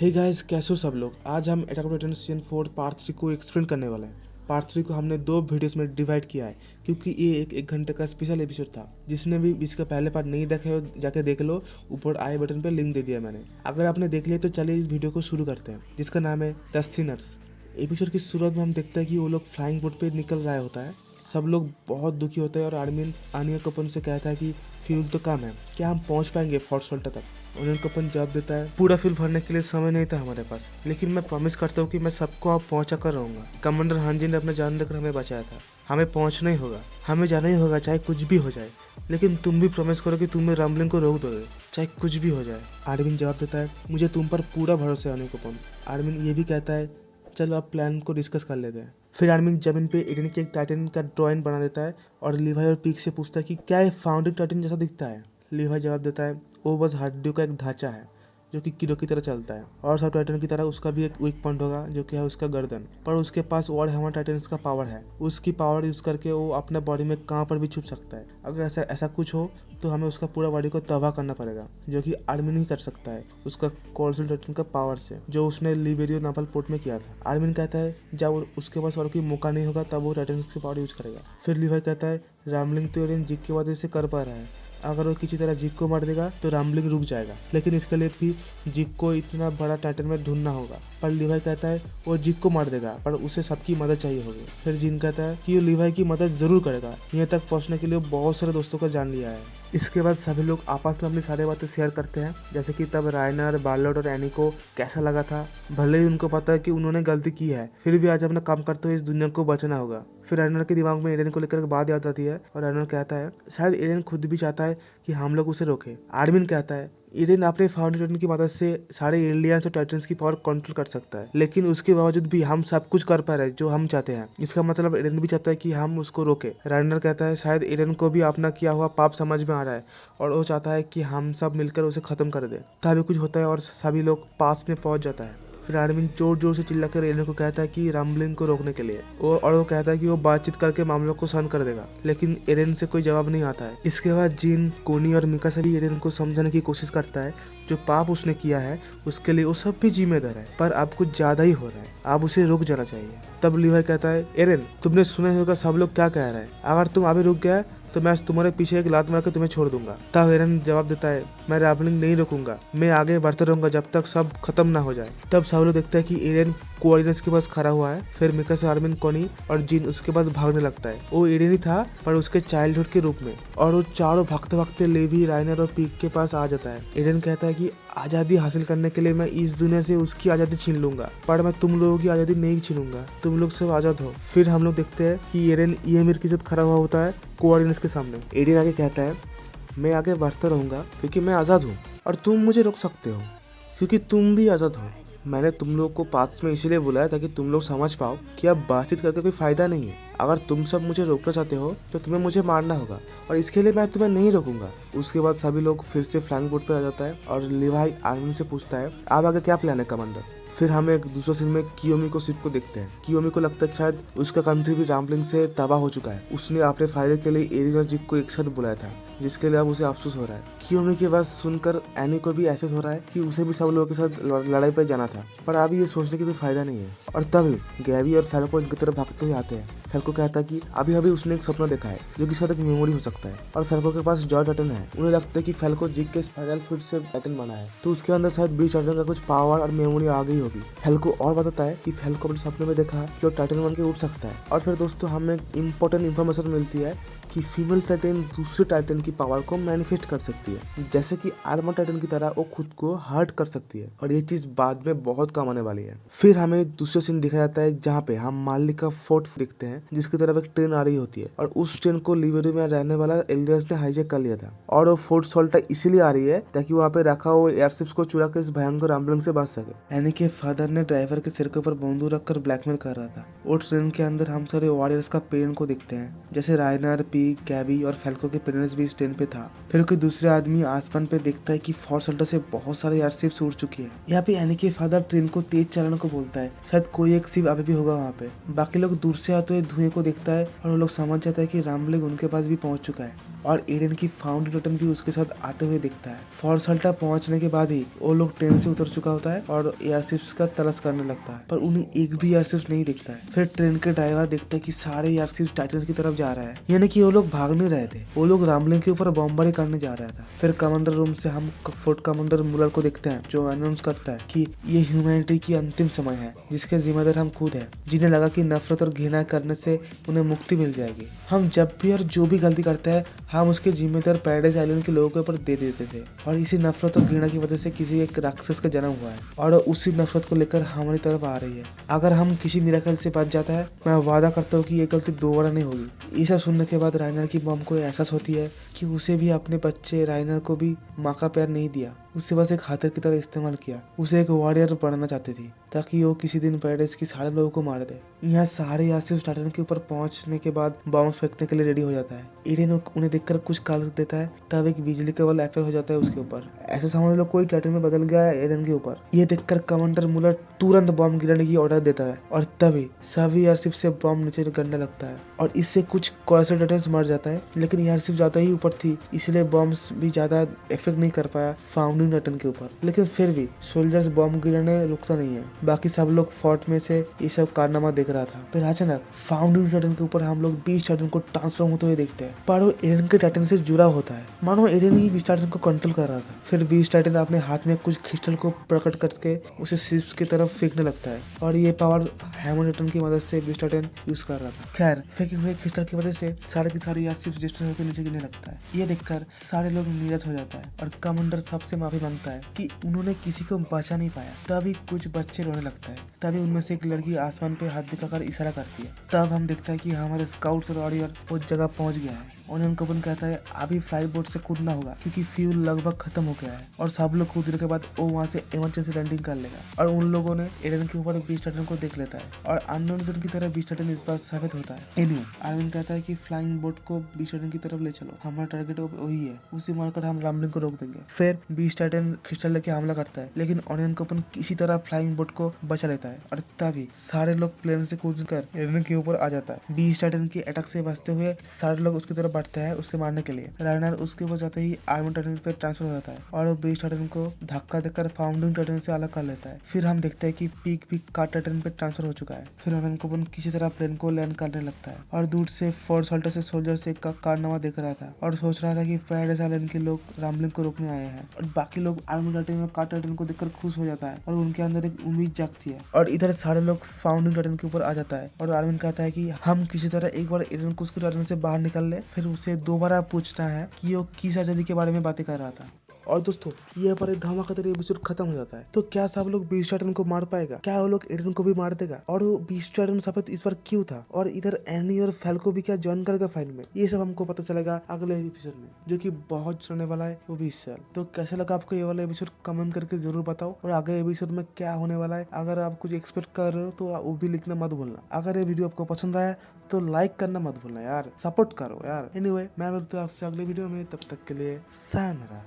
Hey guys, कैसे हो सब लोग। आज हम attack on Titan season 4 part 3 को एक्सप्लेन करने वाले हैं। पार्ट 3 को हमने 2 वीडियोस में डिवाइड किया है क्योंकि ये एक घंटे का स्पेशल एपिसोड था। जिसने भी इसका पहले पार्ट नहीं देखा है जाके देख लो, ऊपर आई बटन पे लिंक दे दिया मैंने। अगर आपने देख लिया तो चलिए इस वीडियो को शुरू करते हैं, जिसका नाम है द सिनर्स। एपिसोड की शुरुआत में हम देखते हैं कि वो लोग फ्लाइंग बोट पे निकल रहा होता है। सब लोग बहुत दुखी होते हैं और आर्मिन आनिया कपन से कहता है कि फ्यूल तो कम है, क्या हम पहुंच पाएंगे फोर्ट सोल्टा तक। उन्हें कपन जवाब देता है, पूरा फ्यूल भरने के लिए समय नहीं था हमारे पास, लेकिन मैं प्रॉमिस करता हूँ कि मैं सबको आप पहुंचा कर रहूंगा। कमांडर हांजी ने अपना जान देकर हमें बचाया था, हमें पहुंचना ही होगा, हमें जाना ही होगा, चाहे कुछ भी हो जाए। लेकिन तुम भी प्रॉमिस करो कि तुम रम्बलिंग को रोक दोगे, चाहे कुछ भी हो जाए। आर्मिन जवाब देता है, मुझे तुम पर पूरा भरोसा है अनिल कपन। आर्मिन ये भी कहता है, चलो अब प्लान को डिस्कस कर लेते हैं। फिर आर्मिन जमीन पे एडन के एक टाइटन का ड्राइंग बना देता है और लीवाई और पीक से पूछता है कि क्या ये फाउंडेड टाइटन जैसा दिखता है। लीवाई जवाब देता है, वो बस हड्डियों का एक ढांचा है जो कि कीड़ों की तरह चलता है, और सब टाइटन की तरह उसका भी एक वीक पॉइंट होगा जो कि है उसका गर्दन। पर उसके पास और हमारा टाइटन्स का पावर है, उसकी पावर यूज करके वो अपने बॉडी में कहाँ पर भी छुप सकता है। अगर ऐसा कुछ हो तो हमें उसका पूरा बॉडी को तबाह करना पड़ेगा, जो कि आर्मिन ही कर सकता है उसका कोल्सोल टाइटन का पावर से, जो उसने लिबेरियो नावल पोर्ट में किया था। आर्मिन कहता है जब उसके पास और कोई मौका नहीं होगा तब वो टाइटन्स की पावर यूज करेगा। फिर लीवाई कहता है, रैमलिंग तो एडन जिग की वजह से कर पा रहा है, अगर वो किसी तरह जिग को मार देगा तो रैमलिंग रुक जाएगा, लेकिन इसके लिए भी जिग को इतना बड़ा टाइटन में ढूंढना होगा। पर लीवाई कहता है वो जिग को मार देगा, पर उसे सबकी मदद चाहिए होगी। फिर जिन कहता है कि वो लीवाई की मदद जरूर करेगा, यहाँ तक पहुंचने के लिए बहुत सारे दोस्तों को जान लिया है। इसके बाद सभी लोग आपस में अपनी सारी बातें शेयर करते हैं, जैसे कि तब रायनर, बार्लोट और एनी को कैसा लगा था। भले ही उनको पता है कि उन्होंने गलती की है, फिर भी आज अपना काम करते हुए इस दुनिया को बचाना होगा। फिर रायनर के दिमाग में एडन को लेकर बात याद आती है और रायनर कहता है शायद एडन खुद भी चाहता है कि हम लोग उसे रोके। आर्मिन कहता है एडन अपने फाउंडेशन की मदद से सारे एलियंस और टाइटन्स की पावर कंट्रोल कर सकता है, लेकिन उसके बावजूद भी हम सब कुछ कर पा रहे हैं जो हम चाहते हैं। इसका मतलब एडन भी चाहता है कि हम उसको रोके। राइनर कहता है शायद एडन को भी अपना किया हुआ पाप समझ में आ रहा है और वो चाहता है कि हम सब मिलकर उसे खत्म कर दे। तभी कुछ होता है और सभी लोग पास में पहुंच जाता है। फिर आर्मिन जोर जोर से चिल्लाकर एडन को कहता है कि रम्बलिंग को रोकने के लिए वो कहता है कि वो बातचीत करके मामलों को सहन कर देगा, लेकिन एडन से कोई जवाब नहीं आता है। इसके बाद जिन, कोनी और मिका सभी एडन को समझाने की कोशिश करता है जो पाप उसने किया है उसके लिए वो सब भी जिम्मेदार है, पर अब कुछ ज्यादा ही हो रहा है, अब उसे रुक जाना चाहिए। तब लीवाई कहता है, एरन तुमने सुना होगा सब लोग क्या कह रहे हैं, अगर तुम अभी रुक गया तो मैं तुम्हारे पीछे एक लात मार के तुम्हें छोड़ दूंगा। तब एरन जवाब देता है, मैं रैमलिंग नहीं रुकूंगा, मैं आगे बढ़ता रहूंगा जब तक सब खत्म ना हो जाए। तब सब लोग देखता है कि एरन कोऑर्डिनेट्स के पास खड़ा हुआ है। फिर मिका से आर्मिन, कोनी और जिन उसके पास भागने लगता है। वो एडन ही था पर उसके चाइल्डहुड के रूप में, और वो चारों भागते भागते लेवी, राइनर और पीक के पास आ जाता है। एडन कहता है कि आजादी हासिल करने के लिए मैं इस दुनिया से उसकी आजादी छीन लूंगा, पर मैं तुम लोगों की आजादी नहीं छीनूंगा, तुम लोग सब आजाद हो। फिर हम लोग देखते हैं कि एरन ईएमआर के साथ खड़ा हुआ होता है कोऑर्डिनेट्स के सामने। एडन आगे कहता है, मैं आगे बढ़ता रहूंगा क्योंकि मैं आजाद हूँ, और तुम मुझे रोक सकते हो क्योंकि तुम भी आजाद हो। मैंने तुम लोग को पास में इसीलिए बुलाया ताकि तुम लोग समझ पाओ कि अब बातचीत करके कोई फायदा नहीं है। अगर तुम सब मुझे रोकना चाहते हो तो तुम्हें मुझे मारना होगा, और इसके लिए मैं तुम्हें नहीं रोकूंगा। उसके बाद सभी लोग फिर से फ्लैंक बोट पे आ जाता है और लीवाई आर्मिन से पूछता है, आप आगे क्या प्लान है कमांडर। फिर हम एक दूसरे सीन में कियोमी को शिप को देखते हैं। कियोमी को लगता है शायद उसका कंट्री भी रैमलिंग से तबाह हो चुका है। उसने अपने फायदे के लिए एरिन और जिग को एक साथ बुलाया था, जिसके लिए अब उसे अफसोस हो रहा है। कियोमी की बात सुनकर एनी को भी एहसास हो रहा है कि उसे भी सब लोगों के साथ लड़ाई पर जाना था, पर अभी ये सोचने की कोई फायदा नहीं है। और तभी गैबी और फैल्को इनकी तरफ भागते हुए आते हैं। फैल्को कहता है कि अभी अभी उसने एक सपना देखा है जो कि शायद एक मेमोरी हो सकता है, और फैल्को के पास जॉय टाइटन है। उन्हें लगता है कि फैल्को जिग के स्पाइरल फुट से टाइटन बना है, तो उसके अंदर शायद बीच टाइटन का कुछ पावर और मेमोरी आ गई होगी। फैल्को और बताता है कि फैल्को अपने सपने में देखा कि वो टाइटन बन के उठ सकता है। और फिर दोस्तों हमें इम्पोर्टेंट इन्फॉर्मेशन मिलती है कि फीमेल टाइटन दूसरे टाइटन की पावर को मैनिफेस्ट कर सकती है, जैसे कि आर्मर टाइटन की तरह वो खुद को हर्ट कर सकती है, और ये चीज बाद में बहुत काम आने वाली है। फिर हमें दूसरा सीन दिखाया जाता है जहाँ पे हम मालिक का फोर्ट देखते हैं, जिसकी तरफ एक ट्रेन आ रही होती है, और उस ट्रेन को लिबेरियो में रहने वाला एलियंस ने हाईजैक कर लिया था। और वो फोर्ट सोल्टा इसीलिए आ रही है ताकि वहाँ पे रखा हुआ एयरशिप्स को चुरा कर इस भयंकर रैमलिंग से बच सके। एनी के फादर ने ड्राइवर के सिर के ऊपर बंदूक रखकर ब्लैकमेल कर रहा था। और ट्रेन के अंदर हम सारे वॉरियर्स का पेरेंट को देखते हैं, जैसे राइनर, पीक, गैबी और फैल्को के पेरेंट्स भी इस ट्रेन पे था। फिर कोई दूसरे आदमी आसमान पे देखता है कि फोर्ट सोल्टा से बहुत सारे एयरशिप्स उड़ चुकी है। यहाँ पे एनी के फादर ट्रेन को तेज चलाने को बोलता है, शायद कोई एक शिप अभी भी होगा वहाँ पे। बाकी लोग दूर से आते हुए धुएं को देखता है और वो लोग समझ जाता है कि रैमलिंग उनके पास भी पहुंच चुका है। और एडन की फाउंड टोटम भी उसके साथ आते हुए दिखता है। फॉर्सल्टा पहुंचने के बाद ही वो लोग ट्रेन से उतर चुका होता है और एयरशिप्स का तलाश करने लगता है, पर उन्हें एक भी एयरशिप नहीं दिखता है। फिर ट्रेन के ड्राइवर देखता है कि सारे एयरशिप्स टाइटन की तरफ जा रहा है, यानी कि वो लोग भाग नहीं रहे थे, वो लोग रामलिंग के ऊपर बमबारी करने जा रहा था। फिर कमांडर रूम से हम फोर्ट कमांडर मुलर को देखते हैं, जो अनाउंस करता है कि ये ह्यूमैनिटी की अंतिम समय है, जिसके जिम्मेदार हम खुद हैं, जिन्हें लगा कि नफरत और घृणा करने से उन्हें मुक्ति मिल जाएगी। हम जब भी और जो भी गलती करते हैं, हम उसके जिम्मेदार पैराडाइज आइलैंड के लोगों के ऊपर दे देते थे, और इसी नफरत और घृणा की वजह से किसी एक राक्षस का जन्म हुआ है और उसी नफरत को लेकर हमारी तरफ आ रही है। अगर हम किसी मिरेकल से बच जाता है, मैं वादा करता हूँ कि ये गलती दोबारा नहीं होगी। ये सब सुनने के बाद राइनर की मॉम को एहसास होती है कि उसे भी अपने बच्चे राइनर को भी माँ का प्यार नहीं दिया, उसे बस एक हाथर की तरह इस्तेमाल किया। उसे एक वॉरियर बनाना चाहती थी ताकि वो किसी दिन पैराडाइज की सारे लोगों को मार दे। यहाँ सारे यासिफ टाइटन के ऊपर पहुंचने के बाद बॉम्ब फेंकने के लिए रेडी हो जाता है। एडन उन्हें देखकर कुछ काल देता है, तब एक बिजली का बल अफेक्ट हो जाता है उसके ऊपर। ऐसा समझ लो कोई टाइटन में बदल गया है एडन के ऊपर। ये देखकर कमांडर मुलर तुरंत बॉम्ब गिराने की ऑर्डर देता है और तभी सभी एयरशिप से बॉम्ब नीचे गिरने लगता है और इससे कुछ कोरसल टाइटन मर जाता है, लेकिन एयरशिप ज्यादा ही ऊपर थी इसलिए बॉम्ब भी ज्यादा इफेक्ट नहीं कर पाया फाउंडिंग टाइटन के ऊपर। लेकिन फिर भी सोल्जर्स बॉम्ब गिराने रुकता नहीं है। बाकी सब लोग फोर्ट में से ये सब कारनामा देख रहा था। फिर अचानक फाउंडिंग टाइटन के ऊपर हम लोग बीस्ट टाइटन को ट्रांसफॉर्म होते हुए देखते हैं, पर वो एडन के टाइटन से जुड़ा होता है, मानो एडन ही बीस्ट टाइटन को कंट्रोल कर रहा था। फिर बीस्ट टाइटन अपने हाथ में कुछ क्रिस्टल को प्रकट करके उसे शिप्स की तरफ फेंकने लगता है और ये पावर हैमर टाइटन की मदद से बीस्ट टाइटन यूज कर रहा था। खैर फेंके हुए क्रिस्टल की वजह से सारे की सारी शिप्स डिस्ट्रॉय होकर नीचे गिरने लगता है। ये देखकर सारे लोग नीरस हो जाता है और कमांडर सबसे माफी मांगता है कि उन्होंने किसी को बचा नहीं पाया। तभी कुछ बच्चे रोने लगता है। तभी उनमें से एक लड़की आसमान पे हाथ दिखाकर इशारा करती है। तब हम देखता है कि हमारे स्काउट्स और वॉरियर उस जगह पहुंच गया है। ओनियन कपूर कहता है अभी फ्लाई बोट से कूदना होगा क्योंकि फ्यूल लगभग खत्म हो गया है और सब लोग कूदने के बाद वो वहाँ से इमरजेंसी लैंडिंग कर लेगा। और उन लोगों ने एडन के ऊपर बीस्ट टाइटन को देख लेता है और अननोन रीजन की तरह बीस्ट टाइटन इस बार साबित होता है। एनीवे आर्मिन कहता है कि फ्लाइंग बोट को बीस्ट टाइटन की तरफ ले चलो, हमारा टारगेट वही है, उसी मारकर हम रामलिंग को रोक देंगे। फिर बीस्ट टाइटन क्रिस्टल लेके हमला करता है, लेकिन ओनियन कपूर किसी तरह फ्लाइंग बोट को बचा लेता है और तभी सारे लोग प्लेन से कूद कर एडन के ऊपर आ जाता है। बीस्ट टाइटन की अटैक से बचते हुए सारे लोग उसकी तरफ बढ़ते हैं उससे मारने के लिए। राइनर उसके ऊपर जाते ही आर्मर टाइटन पे ट्रांसफर हो जाता है और वो बीस्ट टाइटन को धक्का देकर फाउंडिंग टाइटन से अलग कर लेता है। फिर हम देखते हैं कि पीक भी कार टाइटन पे ट्रांसफर हो चुका है। फिर ओनियन कपूर किसी तरह प्लेन को लैंड करने लगता है और दूर से फोर्ट सल्टर से सोल्जर से कारनामा देख रहा था और सोच रहा था कि पैराडाइज आइलैंड के लोग रामलिंग को रोकने आए हैं। और बाकी लोग आर्मर टाइटन और कार टाइटन को देखकर खुश हो जाता है और उनके अंदर एक उम्मीद जागती है। और इधर सारे लोग फाउंडिंग टाइटन के ऊपर आ जाता है और आर्मिन कहता है कि हम किसी तरह एक बार एडन को उसके टाइटन से बाहर निकाल ले। फिर उसे दोबारा पूछना है कि वो किस आजादी के बारे में बातें कर रहा था। और दोस्तों ये पर धमाकेदार एपिसोड खत्म हो जाता है। तो क्या सब लोग बीस्ट टाइटन को मार पाएगा? क्या वो लोग एडन को भी मार देगा? और वो बीस्ट टाइटन सफेद इस बार क्यों था? और इधर एनी और फैल्को भी क्या ज्वाइन करेगा फाइट में? ये सब हमको पता चलेगा अगले एपिसोड में, जो कि बहुत चलने वाला है, वो भी इस साल। तो कैसे लगा आपको ये वाला एपिसोड कमेंट करके जरूर बताओ। और अगले एपिसोड में क्या होने वाला है, अगर आप कुछ एक्सपेक्ट कर रहे हो तो वो भी लिखना मत भूलना। अगर ये वीडियो आपको पसंद आया तो लाइक करना मत भूलना यार, सपोर्ट करो यार। एनीवे मैं मिलता हूँ आपसे अगले वीडियो में, तब तक के लिए सायनरा।